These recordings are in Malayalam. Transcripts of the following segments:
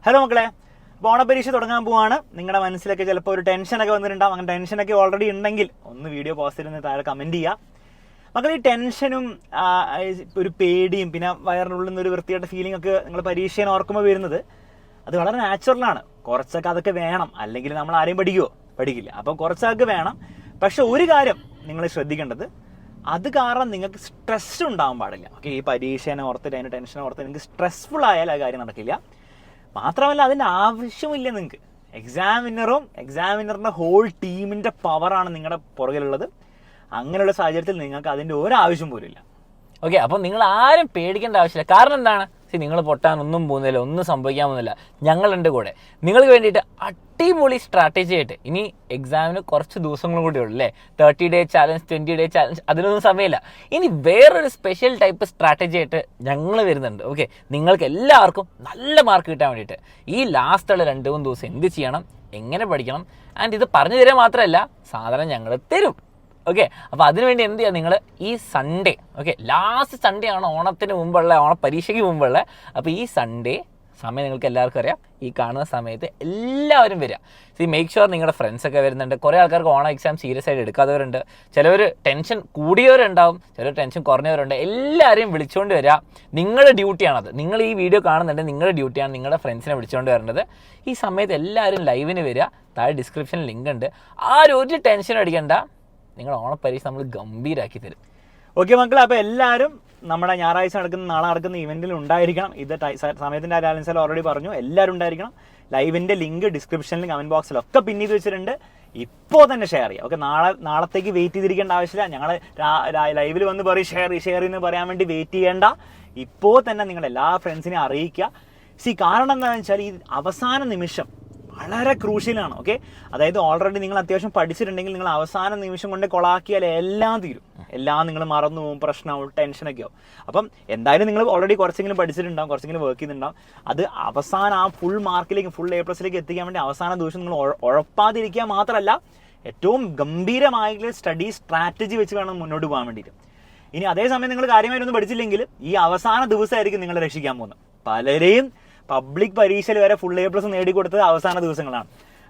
ഹലോ മക്കളെ, ഓണപരീക്ഷ തുടങ്ങാൻ പോവാണ്. നിങ്ങളുടെ മനസ്സിലൊക്കെ ചിലപ്പോൾ ഒരു ടെൻഷനൊക്കെ വന്നിട്ടുണ്ടാവും. അങ്ങനെ ടെൻഷനൊക്കെ ഓൾറെഡി ഉണ്ടെങ്കിൽ ഒന്ന് വീഡിയോ പോസ്റ്റ് ചെയ്ത് താഴെ കമൻറ്റ് ചെയ്യുക. മക്കൾ, ഈ ടെൻഷനും ഒരു പേടിയും പിന്നെ വയറിനുള്ളിൽ നിന്നൊരു വൃത്തിയായിട്ട് ഫീലിംഗ് ഒക്കെ നിങ്ങൾ പരീക്ഷയെ ഓർക്കുമ്പോൾ വരുന്നത് അത് വളരെ നാച്ചുറലാണ്. കുറച്ചൊക്കെ അതൊക്കെ വേണം, അല്ലെങ്കിൽ നമ്മൾ ആരെയും പഠിക്കില്ല. അപ്പം കുറച്ചൊക്കെ വേണം. പക്ഷെ ഒരു കാര്യം നിങ്ങൾ ശ്രദ്ധിക്കേണ്ടത്, അത് കാരണം നിങ്ങൾക്ക് സ്ട്രെസ് ഉണ്ടാകാൻ പാടില്ല. ഓക്കെ, ഈ പരീക്ഷേനെ ഓർത്തിട്ട് അതിന് ടെൻഷൻ ഓർത്ത് നിങ്ങൾക്ക് സ്ട്രെസ്ഫുൾ ആയാൽ ആ കാര്യം നടക്കില്ല. മാത്രമല്ല, അതിൻ്റെ ആവശ്യമില്ല നിങ്ങൾക്ക്. എക്സാമിനറിൻ്റെ ഹോൾ ടീമിൻ്റെ പവറാണ് നിങ്ങളുടെ പുറകിലുള്ളത്. അങ്ങനെയുള്ള സാഹചര്യത്തിൽ നിങ്ങൾക്ക് അതിൻ്റെ ഒരാവശ്യം പോലും ഇല്ല. ഓക്കെ, അപ്പം നിങ്ങൾ ആരും പേടിക്കേണ്ട ആവശ്യമില്ല. കാരണം എന്താണ്? നിങ്ങൾ പൊട്ടാനൊന്നും പോകുന്നില്ല, ഒന്നും സംഭവിക്കാൻ പോകുന്നില്ല. ഞങ്ങളുണ്ട് കൂടെ നിങ്ങൾക്ക് വേണ്ടിയിട്ട്. അടിപൊളി സ്ട്രാറ്റജി ആയിട്ട് ഇനി എക്സാമിന് കുറച്ച് ദിവസങ്ങളും കൂടി ഉള്ളൂ അല്ലേ? 30 ഡേ ചാലഞ്ച്, 20 ഡേ ചാലഞ്ച്, അതിനൊന്നും സമയമില്ല. ഇനി വേറൊരു സ്പെഷ്യൽ ടൈപ്പ് സ്ട്രാറ്റജി ആയിട്ട് ഞങ്ങൾ വരുന്നുണ്ട്. ഓക്കെ, നിങ്ങൾക്ക് എല്ലാവർക്കും നല്ല മാർക്ക് കിട്ടാൻ വേണ്ടിയിട്ട് ഈ ലാസ്റ്റുള്ള 2-3 ദിവസം എന്ത് ചെയ്യണം, എങ്ങനെ പഠിക്കണം, ആൻഡ് ഇത് പറഞ്ഞു തരാൻ മാത്രമല്ല സാധനം ഞങ്ങൾ തരും. ഓക്കെ, അപ്പോൾ അതിനുവേണ്ടി എന്ത് ചെയ്യുക, നിങ്ങൾ ഈ സൺഡേ, ഓക്കെ, ലാസ്റ്റ് സൺഡേ ആണ് ഓണത്തിന് മുമ്പുള്ള, ഓണപരീക്ഷയ്ക്ക് മുമ്പുള്ള. അപ്പോൾ ഈ സൺഡേ സമയം നിങ്ങൾക്ക് എല്ലാവർക്കും അറിയാം. ഈ കാണുന്ന സമയത്ത് എല്ലാവരും വരിക. മേക്ക് ഷുവർ നിങ്ങളുടെ ഫ്രണ്ട്സൊക്കെ വരുന്നുണ്ട്. കുറേ ആൾക്കാർക്ക് ഓണം എക്സാം സീരിയസ് ആയിട്ട് എടുക്കാത്തവരുണ്ട്. ചിലവർ ടെൻഷൻ കൂടിയവരുണ്ടാവും, ചിലർ ടെൻഷൻ കുറഞ്ഞവരുണ്ട്. എല്ലാവരെയും വിളിച്ചുകൊണ്ട് വരിക. നിങ്ങളുടെ ഡ്യൂട്ടിയാണത്. നിങ്ങൾ ഈ വീഡിയോ കാണുന്നുണ്ട്, നിങ്ങളുടെ ഡ്യൂട്ടിയാണ് നിങ്ങളുടെ ഫ്രണ്ട്സിനെ വിളിച്ചുകൊണ്ട് വരേണ്ടത്. ഈ സമയത്ത് എല്ലാവരും ലൈവിന് വരിക. താഴെ ഡിസ്ക്രിപ്ഷനിൽ ലിങ്ക് ഉണ്ട്. ആരും ഒരു ടെൻഷൻ അടിക്കണ്ട. നിങ്ങൾ ഓണപ്പരീക്ഷ നമ്മൾ ഗംഭീരാക്കി തരും. ഓക്കെ മക്കളെ, അപ്പോൾ എല്ലാവരും നമ്മുടെ ഞായറാഴ്ച നാളെ നടക്കുന്ന ഇവന്റിൽ ഉണ്ടായിരിക്കണം. ഇത് സമയത്തിൻ്റെ ബാലൻസിൽ ഓൾറെഡി പറഞ്ഞു, എല്ലാവരും ഉണ്ടായിരിക്കണം. ലൈവിൻ്റെ ലിങ്ക് ഡിസ്ക്രിപ്ഷനിലും കമൻറ്റ് ബോക്സിലൊക്കെ പിൻ ചെയ്ത് വെച്ചിട്ടുണ്ട്. ഇപ്പോൾ തന്നെ ഷെയർ ചെയ്യുക. ഓക്കെ, നാളത്തേക്ക് വെയിറ്റ് ചെയ്തിരിക്കേണ്ട ആവശ്യമില്ല. ഞങ്ങൾ ലൈവിൽ വന്ന് പറയും ഷെയർ എന്ന് പറയാൻ വേണ്ടി വെയിറ്റ് ചെയ്യേണ്ട. ഇപ്പോൾ തന്നെ നിങ്ങൾ എല്ലാ ഫ്രണ്ട്സിനെയും അറിയിക്കുക. കാരണം എന്താണെന്ന് വെച്ചാൽ ഈ അവസാന നിമിഷം വളരെ ക്രൂഷ്യലാണ്. ഓക്കെ, അതായത് ഓൾറെഡി നിങ്ങൾ അത്യാവശ്യം പഠിച്ചിട്ടുണ്ടെങ്കിൽ നിങ്ങൾ അവസാന നിമിഷം കൊണ്ട് കൊളാക്കിയാൽ എല്ലാം തീരും. എല്ലാം നിങ്ങൾ മറന്നു പോകും, പ്രശ്നമാവും, ടെൻഷനൊക്കെ ആവും. അപ്പം എന്തായാലും നിങ്ങൾ ഓൾറെഡി കുറച്ചെങ്കിലും പഠിച്ചിട്ടുണ്ടാവും, കുറച്ചെങ്കിലും വർക്ക് ചെയ്തിട്ടുണ്ടാവും. അത് അവസാനം ആ ഫുൾ മാർക്കിലേക്ക്, ഫുൾ A+ എത്തിക്കാൻ വേണ്ടി അവസാന ദിവസം നിങ്ങൾ ഉഴപ്പാതിരിക്കുക മാത്രമല്ല, ഏറ്റവും ഗംഭീരമായിട്ടുള്ള സ്റ്റഡി സ്ട്രാറ്റജി വെച്ച് വേണം മുന്നോട്ട് പോകാൻ വേണ്ടിയിട്ട്. ഇനി അതേസമയം നിങ്ങൾ കാര്യമായിട്ടൊന്നും പഠിച്ചില്ലെങ്കിൽ ഈ അവസാന ദിവസമായിരിക്കും നിങ്ങളെ രക്ഷിക്കാൻ പോകുന്നത്. പലരെയും പബ്ലിക് പരീക്ഷയിൽ വരെ ഫുൾ A+ നേടിക്കൊടുത്തത് അവസാന ദിവസങ്ങളാണ്.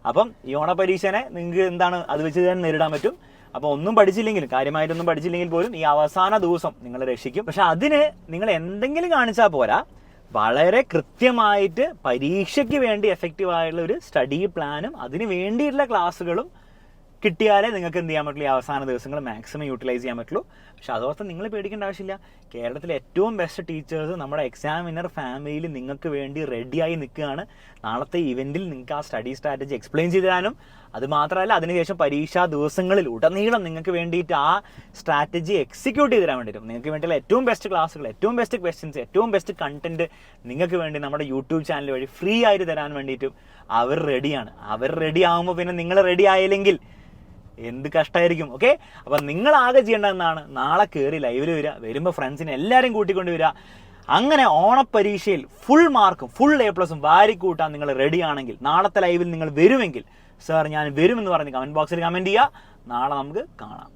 അപ്പം ഈ ഓണപരീക്ഷനെ നിങ്ങൾക്ക് എന്താണ് അത് വെച്ച് തന്നെ നേരിടാൻ പറ്റും. അപ്പോൾ ഒന്നും പഠിച്ചില്ലെങ്കിലും, കാര്യമായിട്ടൊന്നും പഠിച്ചില്ലെങ്കിൽ പോലും ഈ അവസാന ദിവസം നിങ്ങളെ രക്ഷിക്കും. പക്ഷെ അതിന് നിങ്ങൾ എന്തെങ്കിലും കാണിച്ചാൽ പോരാ, വളരെ കൃത്യമായിട്ട് പരീക്ഷയ്ക്ക് വേണ്ടി എഫക്റ്റീവായിട്ടുള്ള ഒരു സ്റ്റഡി പ്ലാനും അതിന് വേണ്ടിയിട്ടുള്ള ക്ലാസ്സുകളും കിട്ടിയാലേ നിങ്ങൾക്ക് എന്ത് ചെയ്യാൻ പറ്റുള്ളൂ, ഈ അവസാന ദിവസങ്ങൾ മാക്സിമം യൂട്ടിലൈസ് ചെയ്യാൻ പറ്റുള്ളൂ. പക്ഷെ അതോർത്ത് നിങ്ങൾ പേടിക്കേണ്ട ആവശ്യമില്ല. കേരളത്തിലെ ഏറ്റവും ബെസ്റ്റ് ടീച്ചേഴ്സ് നമ്മുടെ എക്സാമിനർ ഫാമിലിയിൽ നിങ്ങൾക്ക് വേണ്ടി റെഡിയായി നിൽക്കുകയാണ്. നാളത്തെ ഇവൻറ്റിൽ നിങ്ങൾക്ക് ആ സ്റ്റഡി സ്ട്രാറ്റജി എക്സ്പ്ലെയിൻ ചെയ്ത് തരാനും, അത് മാത്രമല്ല അതിനുശേഷം പരീക്ഷാ ദിവസങ്ങളിൽ ഉടനീളം നിങ്ങൾക്ക് വേണ്ടിയിട്ട് ആ സ്ട്രാറ്റജി എക്സിക്യൂട്ട് ചെയ്ത് തരാൻ വേണ്ടിയിട്ടും നിങ്ങൾക്ക് വേണ്ടിയുള്ള ഏറ്റവും ബെസ്റ്റ് ക്ലാസ്സുകൾ, ഏറ്റവും ബെസ്റ്റ് ക്വസ്റ്റ്യൻസ്, ഏറ്റവും ബെസ്റ്റ് കണ്ടന്റ് നിങ്ങൾക്ക് വേണ്ടി നമ്മുടെ യൂട്യൂബ് ചാനൽ വഴി ഫ്രീ ആയിട്ട് തരാൻ വേണ്ടിയിട്ടും അവർ റെഡിയാണ്. അവർ റെഡി ആകുമ്പോൾ പിന്നെ നിങ്ങൾ റെഡി ആയില്ലെങ്കിൽ എന്ത് കഷ്ടമായിരിക്കും. ഓക്കെ, അപ്പം നിങ്ങൾ ആകെ ചെയ്യേണ്ടതെന്നാണ്, നാളെ കയറി ലൈവിൽ വരുമ്പോൾ ഫ്രണ്ട്സിനെ എല്ലാവരും കൂട്ടിക്കൊണ്ട് വരിക. അങ്ങനെ ഓണപ്പരീക്ഷയിൽ ഫുൾ മാർക്കും ഫുൾ A+ വാരിക്കൂട്ടാൻ നിങ്ങൾ റെഡി ആണെങ്കിൽ, നാളത്തെ ലൈവിൽ നിങ്ങൾ വരുമെങ്കിൽ, സാർ ഞാൻ വരുമെന്ന് പറഞ്ഞ് കമൻറ്റ് ബോക്സിൽ കമൻറ്റ് ചെയ്യുക. നാളെ നമുക്ക് കാണാം.